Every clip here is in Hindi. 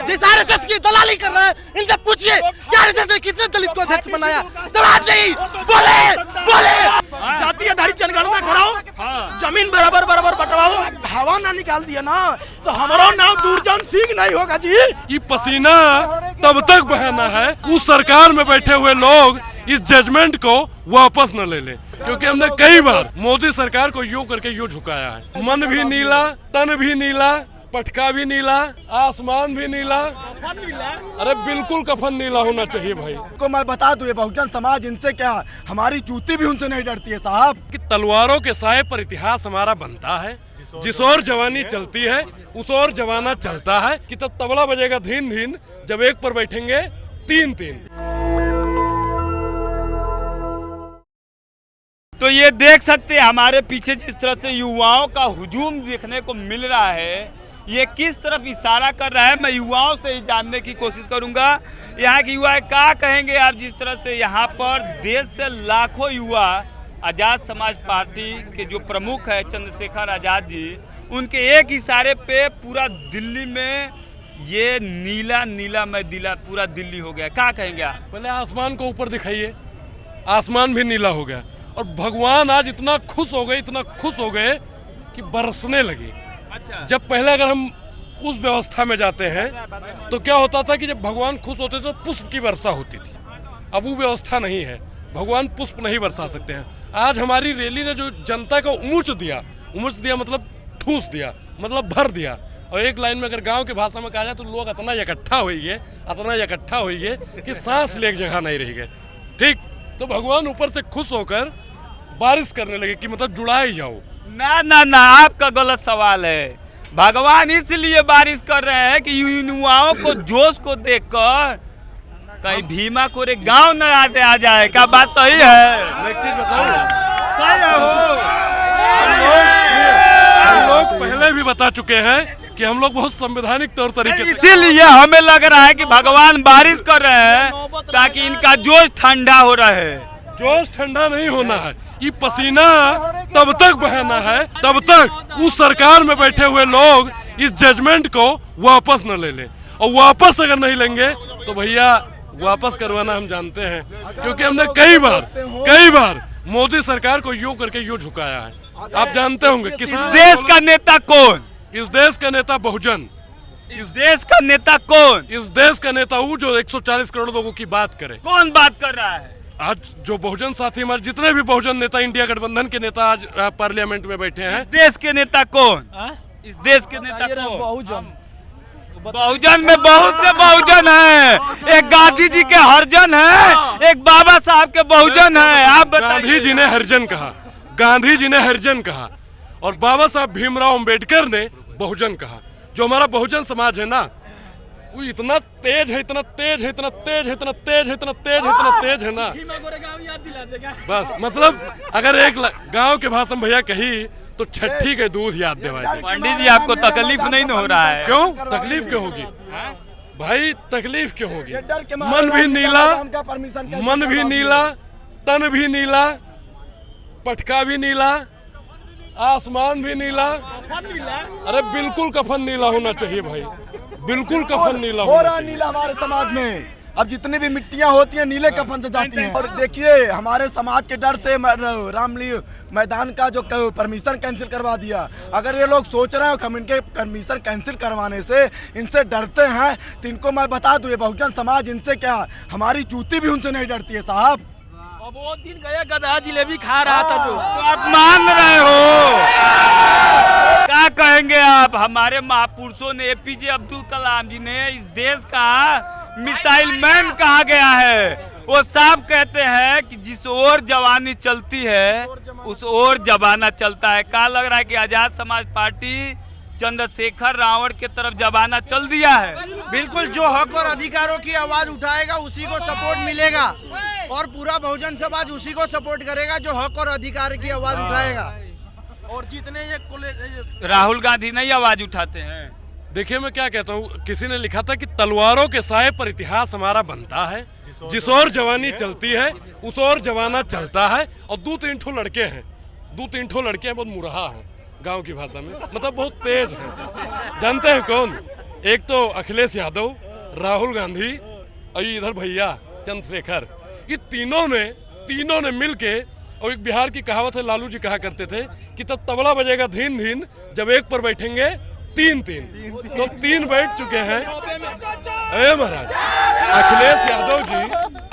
जिस आरएसएस की दलाली कर रहे हैं इनसे पूछिए कि आरएसएस ने कितने दलित को अध्यक्ष बनाया। जवाब नहीं, बोले जाति आधारित जनगणना कराओ, जमीन बराबर बराबर बंटवाओ, हवा ना निकाल दिया ना तो हमारा नाम दूरजान सिंह नहीं होगा जी। ये पसीना तब तक बहाना है उस सरकार में बैठे हुए लोग इस जजमेंट को वापस न ले लें, क्योंकि हमने कई बार मोदी सरकार को यूं करके यूं झुकाया है। मन भी नीला, तन भी नीला, पटका भी नीला, आसमान भी नीला, अरे बिल्कुल कफन नीला होना चाहिए भाई। को मैं बता दूं, ये बहुजन समाज इनसे क्या, हमारी जूती भी उनसे नहीं डरती है साहब। कि तलवारों के साए पर इतिहास हमारा बनता है, जिस ओर जवानी चलती है उस ओर जवाना चलता है। कि तब तबला बजेगा धीन धीन, जब एक पर बैठेंगे तीन तीन। तो ये देख सकते हैं हमारे पीछे जिस तरह से युवाओं का हुजूम देखने को मिल रहा है, ये किस तरफ इशारा कर रहा है। मैं युवाओं से ही जानने की कोशिश करूंगा यहाँ के युवा क्या कहेंगे आप। जिस तरह से यहाँ पर देश से लाखों युवा आज़ाद समाज पार्टी के जो प्रमुख है चंद्रशेखर आज़ाद जी, उनके एक इशारे पे पूरा दिल्ली में ये नीला नीला मैं दिला पूरा दिल्ली हो गया। क्या कहेंगे आप? पहले आसमान को ऊपर दिखाइए, आसमान भी नीला हो गया और भगवान आज इतना खुश हो गए कि बरसने लगे। अच्छा। जब पहले अगर हम उस व्यवस्था में जाते हैं तो क्या होता था कि जब भगवान खुश होते थे तो पुष्प की वर्षा होती थी। अब वो व्यवस्था नहीं है, भगवान पुष्प नहीं बरसा सकते हैं। आज हमारी रैली ने जो जनता को उमच दिया मतलब ठूस दिया, मतलब भर दिया। और एक लाइन में अगर गांव की भाषा में कहा जाए तो लोग इतना इकट्ठा होइए कि सांस ले एक जगह नहीं रह गए। ठीक, तो भगवान ऊपर से खुश होकर बारिश करने लगे कि मतलब जुड़ा ही जाओ। ना आपका गलत सवाल है। भगवान इसलिए बारिश कर रहे हैं कि युवाओं को जोश को देखकर कहीं भीमा कोरे गांव न आ जाए। क्या बात सही है? एक चीज बताऊं, सही है हम लोग पहले भी बता चुके हैं कि हम लोग बहुत संवैधानिक तौर तरीके से, इसीलिए हमें लग रहा है कि भगवान बारिश कर रहे हैं ताकि इनका जोश ठंडा हो रहा है। जोश ठंडा नहीं होना है, ये पसीना तब तक बहाना है तब तक उस सरकार में बैठे हुए लोग इस जजमेंट को वापस न ले लें। और वापस अगर नहीं लेंगे तो भैया वापस करवाना हम जानते हैं, क्योंकि हमने कई बार मोदी सरकार को यूं करके यूं झुकाया है। आप जानते होंगे किस देश का नेता कौन? इस देश का नेता बहुजन। इस देश का नेता कौन? इस देश का नेता वो जो 140 करोड़ लोगों की बात करे। कौन बात कर रहा है? आज जो बहुजन साथी हमारे जितने भी बहुजन नेता, इंडिया गठबंधन के नेता आज पार्लियामेंट में बैठे हैं। देश के नेता कौन? इस देश के नेता कौन? बहुजन में बहुत से बहुजन है। एक गांधी जी के हरजन है, एक बाबा साहब के बहुजन है। आप बताइए। गांधी जी ने हरिजन कहा और बाबा साहब भीमराव अंबेडकर ने बहुजन कहा। जो हमारा बहुजन समाज है ना, वो इतना तेज है ना, बस मतलब अगर एक गांव के भाषा में भैया कही तो छठी के दूध याद दिलाए। पंडित जी आपको तकलीफ नहीं हो रहा है? क्यों तकलीफ क्यों होगी भाई, तकलीफ क्यों होगी? मन भी नीला, तन भी नीला, पटका भी नीला, आसमान भी नीला, अरे बिल्कुल कफन नीला होना चाहिए भाई, बिल्कुल कफन नीला हो रहा नीला हमारे समाज में। अब जितनी भी मिट्टियां होती हैं नीले कफन से जाती हैं। और देखिए हमारे समाज के डर से रामलीला मैदान का जो परमिशन कैंसिल करवा दिया। अगर ये लोग सोच रहे हैं कि हम इनके परमिशन कैंसिल करवाने से इनसे डरते हैं तो इनको मैं बता दूं, ये बहुजन समाज इनसे क्या, हमारी जूती भी उनसे नहीं डरती है साहब। अब वो दिन गया गधा जिलेबी खा रहा था जो तो आप मान रहे हो। क्या कहेंगे आप? हमारे महापुरुषों ने, एपीजे अब्दुल कलाम जी ने इस देश का मिसाइल मैन कहा गया है। वो साफ कहते हैं कि जिस ओर जवानी चलती है उस ओर जमाना चलता है। क्या लग रहा है कि आजाद समाज पार्टी चंद्रशेखर रावण के तरफ जमाना चल दिया है? बिल्कुल, जो हक और अधिकारों की आवाज उठाएगा उसी को सपोर्ट मिलेगा और पूरा बहुजन समाज उसी को सपोर्ट करेगा जो हक और अधिकार की आवाज उठाएगा। और जितने ये राहुल गांधी नहीं आवाज उठाते हैं। देखिए मैं क्या कहता हूँ, किसी ने लिखा था कि तलवारों के साए पर इतिहास हमारा बनता है, जिस ओर जवानी चलती है उस ओर जमाना चलता है। और दो तीन ठो लड़के हैं बहुत मुरहा हैं गांव की भाषा में, मतलब बहुत तेज हैं। जानते हैं कौन? एक तो अखिलेश यादव, राहुल गांधी और ये इधर भैया चंद्रशेखर, ये तीनों ने मिलके, और एक बिहार की कहावत है, लालू जी कहा करते थे कि तब तबला बजेगा धीन धीन, जब एक पर बैठेंगे तीन, तो 3 बैठ चुके हैं। अरे महाराज,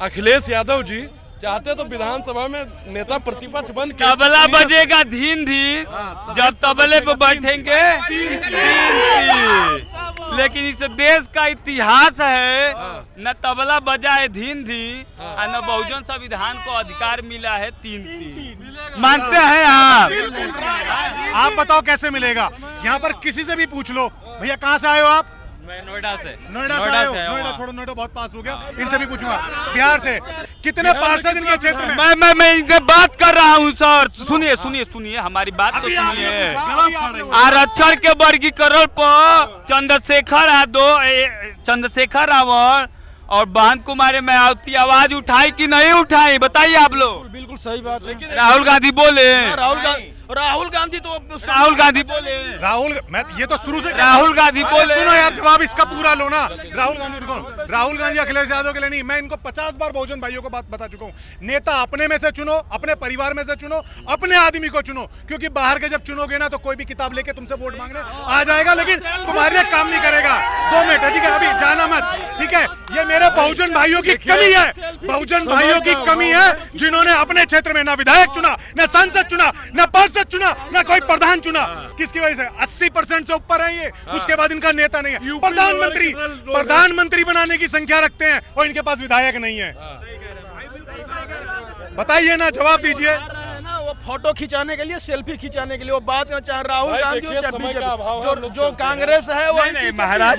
अखिलेश यादव जी चाहते तो विधानसभा में नेता प्रतिपक्ष बन के तबला बजेगा धीन धीन, जब तबले पे बैठेंगे तीन। लेकिन इस देश का इतिहास है, न तबला बजा है धीन धीन, और न बहुजन संविधान को अधिकार मिला है 3-3। मानते हैं आप बताओ कैसे मिलेगा? यहाँ पर किसी से भी पूछ लो, भैया कहाँ से आए हो आप? मैं नोएडा से नोएडा छोड़ो, नोएडा बहुत पास हो गया, इनसे भी पूछूंगा। बिहार से कितने पार्षद इनके क्षेत्र में? मैं इनसे बात कर रहा हूँ सर। सुनिए हमारी बात तो सुनिए। आरक्षण के वर्गीकरण पर चंद्रशेखर रावण और बहन कुमारी मायावती आवाज उठाई कि नहीं उठाई, बताइए आप लोग। बिल्कुल सही बात है। राहुल गांधी बोले, राहुल गांधी बोले, मैं ये तो शुरू से राहुल गांधी बोले। सुनो यार, जवाब इसका पूरा लो ना। राहुल गांधी अखिलेश यादव के लिए नहीं, मैं इनको 50 बार बहुजन भाइयों को बात बता चुका हूँ। नेता अपने में से चुनो, अपने परिवार में से चुनो, अपने आदमी को चुनो, क्योंकि बाहर के जब चुनोगे ना तो कोई भी किताब लेके तुमसे वोट मांगने आ जाएगा, लेकिन तुम्हारे लिए काम नहीं करेगा। 2 मिनट, ठीक है, अभी जाना मत, ठीक है। ये मेरे बहुजन भाइयों की कमी है, बहुजन भाइयों की कमी है, जिन्होंने अपने क्षेत्र में ना विधायक चुना, न सांसद चुना, न पार्षद चुना, न कोई प्रधान चुना। किसकी वजह से? 80% से ऊपर है ये, उसके बाद इनका नेता नहीं है। प्रधानमंत्री बनाने की संख्या रखते हैं और इनके पास विधायक नहीं है। बताइए ना, जवाब दीजिए। वो फोटो खिंचाने के लिए, सेल्फी खिंचाने के लिए, वो बात चाहे राहुल गांधी हो चाहे बीजेपी, जो कांग्रेस है वो नहीं महाराज,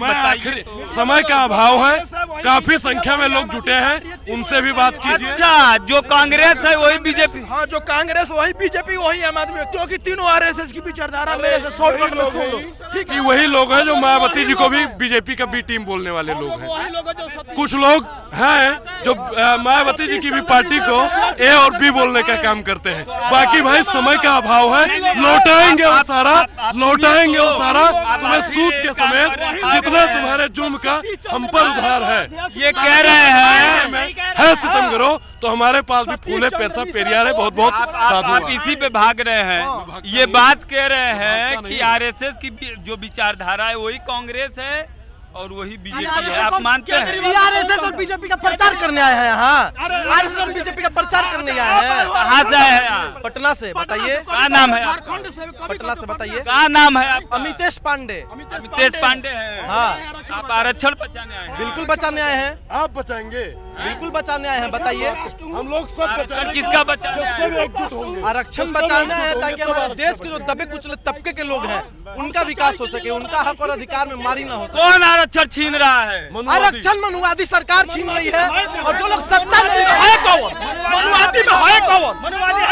समय का अभाव है, काफी संख्या में लोग जुटे हैं, उनसे भी बात कीजिए। अच्छा, जो कांग्रेस है वही बीजेपी? हाँ, जो कांग्रेस वही बीजेपी वही आम आदमी, क्योंकि तीनों आरएसएस की विचारधारा मेरे से शॉर्टकट में सुन लो। ठीक है, वही लोग हैं जो मायावती जी को भी बीजेपी का बी टीम बोलने वाले लोग हैं। कुछ लोग हैं जो मायावती जी की भी पार्टी को ए और बी बोलने का काम करते हैं। बाकी भाई समय का अभाव है, लौटाएंगे वो सारा तुम्हें सूद के समेत, जितना तुम्हारे जुल्म का हम पर उधार है। ये कह रहे हैं है सितम करो तो हमारे पास भी फूले पैसा पेरियार है, बहुत साधु। आप इसी पे भाग रहे हैं। ये बात कह रहे हैं कि आरएसएस की जो विचारधारा है वही कांग्रेस है और वही बीजेपी है। आप मानते हैं? आरएसएस और बीजेपी का प्रचार करने आए हैं यहाँ, आरएसएस और बीजेपी का प्रचार करने आए हैं। कहाँ से आए हैं? पटना से। बताइए क्या नाम है? पटना से बताइए। क्या नाम है? अमितेश पांडे। अमितेश पांडे हैं। हाँ, आप आरक्षण बचाने आए हैं? बिल्कुल बचाने आए हैं, आप बचाएंगे? बिल्कुल बचाने आए हैं। बताइए हम लोग सब आरक्षण किसका बचाने आए हैं? एकजुट होंगे। आरक्षण बचाने आए हैं ताकि हमारे देश के जो दबे कुचले तबके के लोग हैं उनका विकास हो सके, उनका हक और अधिकार में मारी ना हो सके। कौन आरक्षण छीन रहा है? आरक्षण मनुवादी सरकार छीन रही है, और जो लोग सत्ता में है कौन? मनुवादी में है कौन?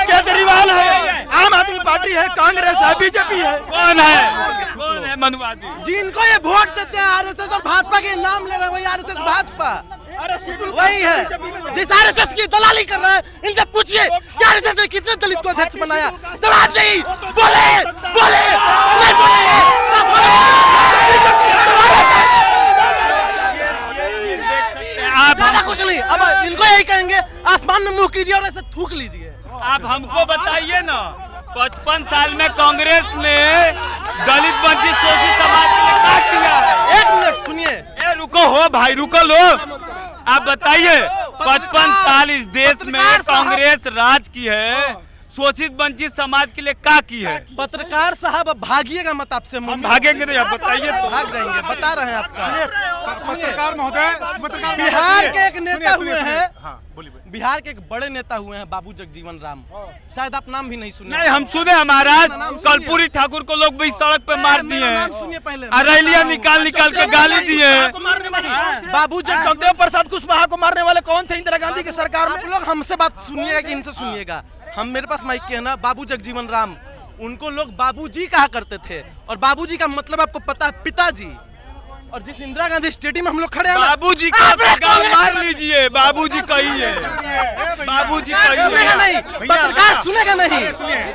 केजरीवाल है, आम आदमी पार्टी है, कांग्रेस है, बीजेपी है। कौन है मनुवादी? जिनको ये वोट देते हैं आरएसएस और भाजपा के नाम ले रहे हैं, वही आरएसएस भाजपा वही है जिस आरएसएस की दलाली कर रहा है। इनसे पूछिए कि आरएसएस ने कितने दलित को अध्यक्ष बनाया? जवाब नहीं, बोले नहीं बोलेंगे। कुछ नहीं, अब इनको यही कहेंगे, आसमान में मुंह कीजिए और ऐसे थूक लीजिए। आप हमको बताइए ना, 55 साल में कांग्रेस ने दलित वंचित शोषित समाज के लिए क्या किया है? 1 मिनट सुनिए। रुको हो भाई, रुको लो। आप बताइए, 55 साल इस देश में कांग्रेस राज की है, शोषित वंचित समाज के लिए क्या की है? पत्रकार साहब अब भागिएगा मत, आपसे भागेंगे नहीं, आप बताइए तो। भाग जाएंगे, बता रहे हैं आपका। पत्रकार महोदय, बिहार के एक नेता हुए हैं, बिहार के एक बड़े नेता हुए हैं बाबू जगजीवन राम, शायद आप नाम भी नहीं सुने। नहीं, हम सुने। महाराज कर्पूरी ठाकुर को लोग भी सड़क पे मार दिए हैं, रैलियां निकाल के गाली दिए हैं। बाबू जगदेव प्रसाद कुशवाहा को मारने वाले कौन थे इंदिरा गांधी की सरकार में? आप लोग हमसे बात सुनिएगा कि इनसे सुनिएगा? हम, मेरे पास माइक है ना। बाबू जगजीवन राम, उनको लोग बाबूजी कहा करते थे, और बाबूजी का मतलब आपको पता है? पिताजी। और जिस इंदिरा गांधी स्टेडियम में हम लोग खड़े हैं ना, बाबूजी का सरकार मार लीजिए, बाबूजी कहिए, बाबूजी सुनेगा कहिए। नहीं, पत्रकार सुनेगा नहीं,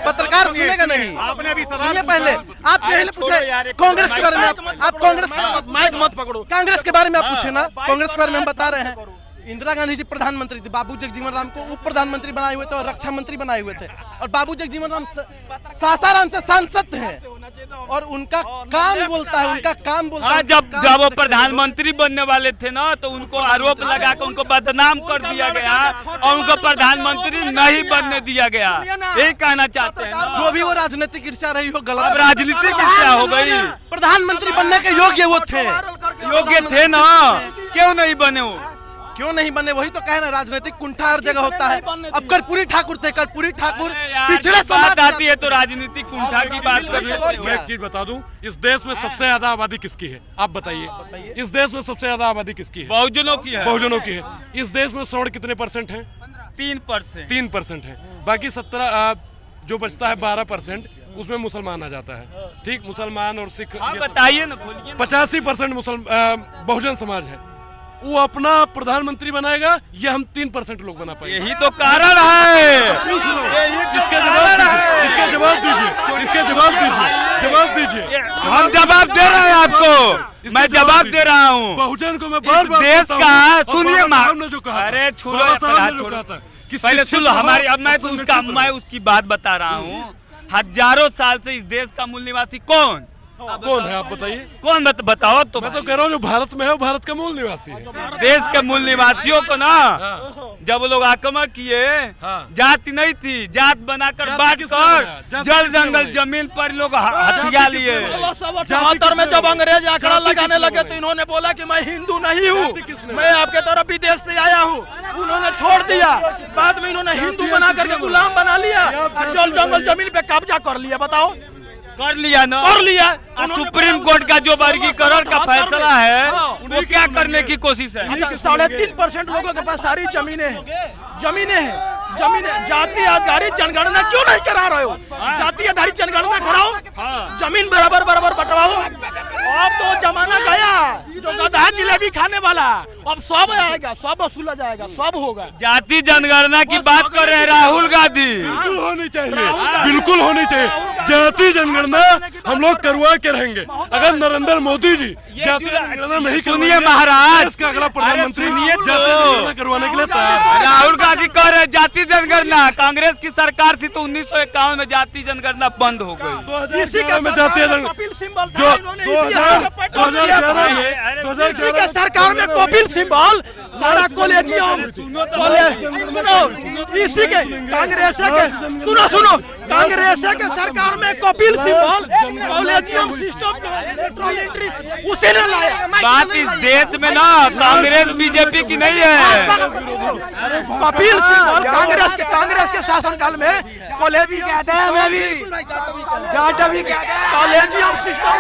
पत्रकार सुनेगा नहीं। आपने अभी सवाल सुनिए पहले, आप पहले पूछे कांग्रेस के बारे में, आप कांग्रेस माइक मत पकड़ो, कांग्रेस के बारे में आप पूछे ना, कांग्रेस के बारे में हम बता रहे हैं। इंदिरा गांधी जी प्रधानमंत्री थे, बाबू जगजीवन राम को उप प्रधानमंत्री बनाए हुए थे और रक्षा मंत्री बनाए हुए थे, और बाबू जगजीवन राम सासाराम से सांसद हैं और उनका काम बोलता है, उनका काम बोलता हाँ, है। जब वो प्रधानमंत्री बनने वाले थे ना, तो उनको आरोप लगा कर उनको बदनाम कर दिया गया और उनको प्रधानमंत्री नहीं बनने दिया गया। यही कहना चाहते हैं ना। जो भी वो राजनीतिक ईर्ष्या रही हो, अब गलत राजनीतिक क्या हो गई? प्रधानमंत्री बनने के योग्य वो थे, योग्य थे ना, क्यों नहीं बने वो? क्यों नहीं बने? वही तो कहे ना, राजनीतिक कुंठा हर जगह होता है। अब कर्पूरी ठाकुर थे, कर्पूरी ठाकुर पिछड़े समाज बात आती है तो राजनीतिक कुंठा की बात करिए। मैं एक चीज बता दूं, इस देश में सबसे ज्यादा आबादी किसकी है आप बताइए? इस देश में सबसे ज्यादा आबादी किसकी है? बहुजनों की है। बहुजनों की है। इस देश में श्रवण कितने % है? 3%। 3% है। बाकी 17 जो बचता है 12%, उसमें मुसलमान आ जाता है। ठीक, मुसलमान और सिख, हाँ, बताइए ना, खोलिए ना। 85% बहुजन समाज है। वो अपना प्रधानमंत्री बनाएगा, ये हम 3% लोग बना पाएंगे। यही तो कारण है। इसके जवाब दीजिए, इसके जवाब दीजिए। हम जवाब दे रहे हैं आपको, मैं जवाब दे रहा हूँ। बहुजन को मैं इस देश का सुनिए, ने जो कहा, अरे छोड़ो, कि पहले शिक्षित सुनो हमारी। अब मैं और उसका सुशिक्षित मैं उसकी बात बता रहा हूँ। हजारों साल से इस देश का मूल निवासी कौन कौन है आप बताइए? कौन बताओ तो। मैं तो कह रहा हूँ जो भारत में है वो भारत का मूल निवासी है। देश के मूल निवासियों को ना, जब लोग आक्रमण किए, हाँ। जाति नहीं थी, जात बनाकर जाति बांट किसने कर बनाया? जाति जल किसने जंगल बनाई? जमीन पर लोग हथिया लिए। 74 में जब अंग्रेज आंकड़ा लगाने लगे तो इन्होंने बोला कि मैं हिंदू नहीं हूँ, मैं आपके तरफ विदेश से आया हूँ, उन्होंने छोड़ दिया। बाद में इन्होंने हिंदू बना करके गुलाम बना लिया और जल जंगल जमीन पे कब्जा कर लिया। बताओ, कर लिया ना, कर लिया। सुप्रीम कोर्ट का जो वर्गीकरण का फैसला है, वो क्या करने की कोशिश है? अच्छा, 3.5% लोगों के पास सारी जमीनें हैं, जाति आधारित जनगणना क्यों नहीं करा रहे हो? जाति आधारित जनगणना कराओ, जमीन बराबर बंटवाओ। अब तो जमाना गया जो गधा जिलेबी खाने वाला, अब सब आएगा, सब वसूला जाएगा, सब होगा। जाति जनगणना की बात कर रहे हैं राहुल गांधी। बिल्कुल होनी चाहिए, बिल्कुल होनी चाहिए। जाति जनगणना हम लोग करवा के रहेंगे। अगर नरेंद्र मोदी जी जाति जनगणना नहीं सुनिए महाराज, इसका अगला प्रधानमंत्री सुनिए तो। जाति जनगणना करवाने के लिए तैयार है। राहुल गांधी कह रहे जाति जनगणना, कांग्रेस की सरकार थी तो 1951 में जाति जनगणना बंद हो गई। इसी के में जाति कपिल सिंबल था, जो इन्होंने इसी के सरकार में कपिल सिंबल सारा कॉलेजियम इसी के कांग्रेस के सुनो कांग्रेस के सरकार में कपिल सिंबल कॉलेजियम सिस्टम उसी ने लाया। बात इस देश में ना कांग्रेस बीजेपी की नहीं है। कपिल सिंबल कांग्रेस के शासनकाल में कॉलेजियम कहते हैं, मैं भी जाट भी कहते हैं, कॉलेजियम सिस्टम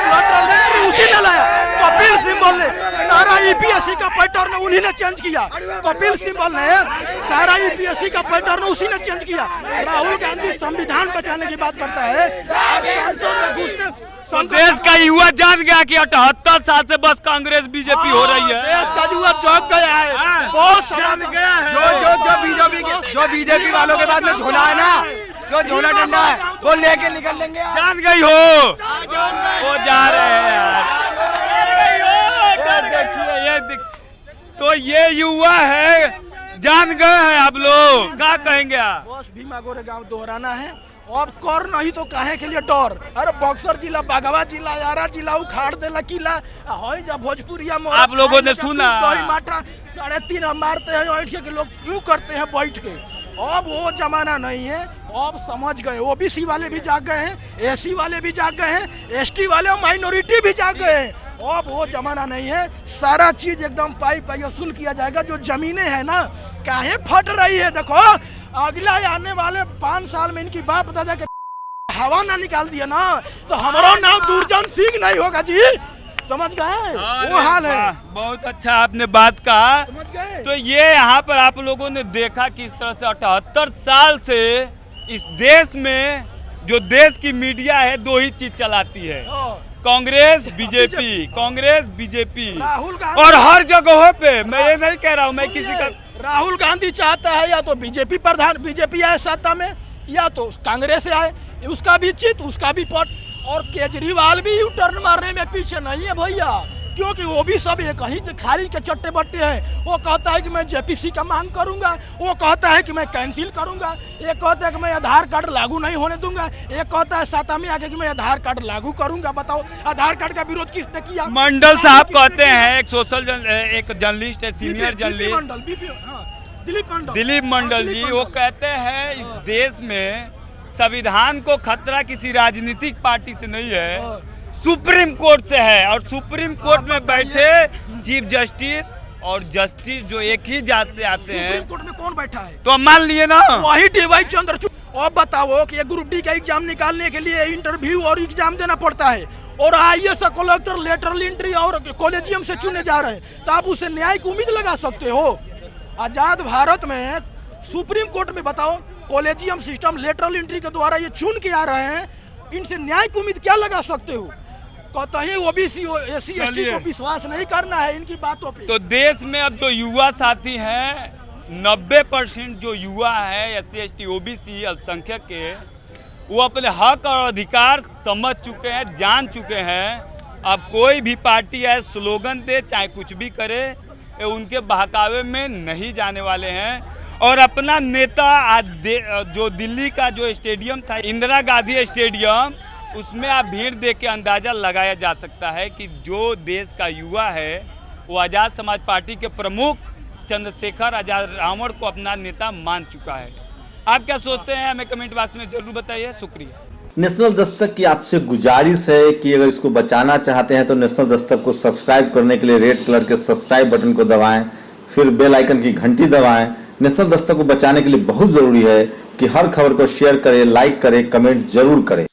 उसी ने लाया। कपिल सिंबल ने सारा ईपीएससी का पैटर्न उन्हीं ने चेंज किया। कपिल सिंबल ने सारा ईपीएससी का पैटर्न उसी ने चेंज किया। राहुल गांधी संविधान बचाने की बात करता है, संसद में घुसते देश का युवा जान गया कि 78 साल से बस कांग्रेस बीजेपी हो रही है। देश का युवा चौंक गया है, बहुत समझ गया है। जो बीजेपी वालों के बाद में झोला है ना, जो झोला डंडा है वो लेके निकल लेंगे। जान गई हो, वो जा रहे हैं यार। देखिए तो ये युवा है, जान गए हैं आप लोग, क्या कहेंगे आप? बस भीमा गोरे गांव दोहराना है, अब कर नहीं तो काहे के लिए डर। अरे बक्सर जिला, बागवा जिला, यारा जिला उखाड़ देला किला, हई जा भोजपुरिया आप लोगों ने सुना? दही माठा 3.5 मारते हैं ऐठ के लोग, क्यों करते हैं बैठ के। अब वो जमाना नहीं है, अब समझ गए। ओबीसी वाले भी जाग गए हैं, एसी वाले भी जाग गए हैं, एसटी वाले और माइनॉरिटी भी जाग गए हैं। अब वो जमाना नहीं है, सारा चीज एकदम पाई वसूल किया जाएगा। जो जमीनें हैं ना, काहे फट रही है, देखो अगला आने वाले 5 साल में इनकी बाप दादा के हवा ना निकाल दिया ना, तो हमारा नाम दुर्जन सिंह नहीं होगा जी। समझ गए? वो हाल है। बहुत अच्छा आपने बात कहा। समझ गए? तो ये यहाँ पर आप लोगों ने देखा कि इस तरह से 78 साल से इस देश में जो देश की मीडिया है 2 ही चीज चलाती है, कांग्रेस बीजेपी, कांग्रेस बीजेपी, राहुल गांधी और हर जगहों पे। मैं ये नहीं कह रहा हूँ मैं किसी का। राहुल गांधी चाहता है या तो बीजेपी आए सत्ता में, या तो कांग्रेस से आए, उसका भी चित उसका भी पट। और केजरीवाल भी यू टर्न मारने में पीछे नहीं है भैया, क्योंकि वो भी सब एक ही खाली के चट्टे बट्टे हैं। वो कहता है कि मैं जेपीसी का मांग करूंगा, वो कहता है कि मैं कैंसिल करूंगा, एक कहता है कि मैं आधार कार्ड लागू नहीं होने दूंगा, एक कहता है सत्ता में आके कि मैं आधार कार्ड लागू करूंगा। बताओ आधार कार्ड का विरोध किसने किया? मंडल साहब कहते हैं, एक जर्नलिस्ट है, सीनियर जर्नलिस्ट दिलीप मंडल जी, वो कहते हैं इस देश में संविधान को खतरा किसी राजनीतिक पार्टी से नहीं है, सुप्रीम कोर्ट से है। और सुप्रीम कोर्ट में बैठे चीफ जस्टिस और जस्टिस जो एक ही जात से आते हैं। सुप्रीम कोर्ट में कौन बैठा है? तो हम मान लिए ना, वही डीवाई चंद्रचूड़। अब बताओ कि ग्रुप डी का एग्जाम निकालने के लिए इंटरव्यू और एग्जाम देना पड़ता है, और आईएएस कलेक्टर लेटरल एंट्री और कॉलेजियम से चुने जा रहे हैं, तो आप उससे न्याय की उम्मीद लगा सकते हो? आजाद भारत में सुप्रीम कोर्ट में बताओ कॉलेजियम सिस्टम लेटरल एंट्री के द्वारा ये चुन के आ रहे हैं, इनसे न्याय की उम्मीद क्या लगा सकते हो? कहीं ओबीसी एससी एसटी को विश्वास नहीं करना है इनकी बातों पे। तो देश में अब जो युवा साथी हैं, 90% जो युवा है एससी एसटी ओबीसी अल्पसंख्यक के, वो अपने हक और अधिकार समझ चुके हैं, जान चुके हैं। अब कोई भी पार्टी है स्लोगन दे चाहे कुछ भी करे, उनके बहकावे में नहीं जाने वाले हैं। और अपना नेता आज जो दिल्ली का जो स्टेडियम था इंदिरा गांधी स्टेडियम, उसमें आप भीड़ देख के अंदाज़ा लगाया जा सकता है कि जो देश का युवा है वो आज़ाद समाज पार्टी के प्रमुख चंद्रशेखर आज़ाद रावण को अपना नेता मान चुका है। आप क्या सोचते हैं हमें कमेंट बॉक्स में जरूर बताइए। शुक्रिया। नेशनल दस्तक की आपसे गुजारिश है कि अगर इसको बचाना चाहते हैं तो नेशनल दस्तक को सब्सक्राइब करने के लिए रेड कलर के सब्सक्राइब बटन को दबाएं, फिर बेल आइकन की घंटी दबाएं। नेशनल दस्तक को बचाने के लिए बहुत जरूरी है कि हर खबर को शेयर करें, लाइक करें, कमेंट जरूर करें।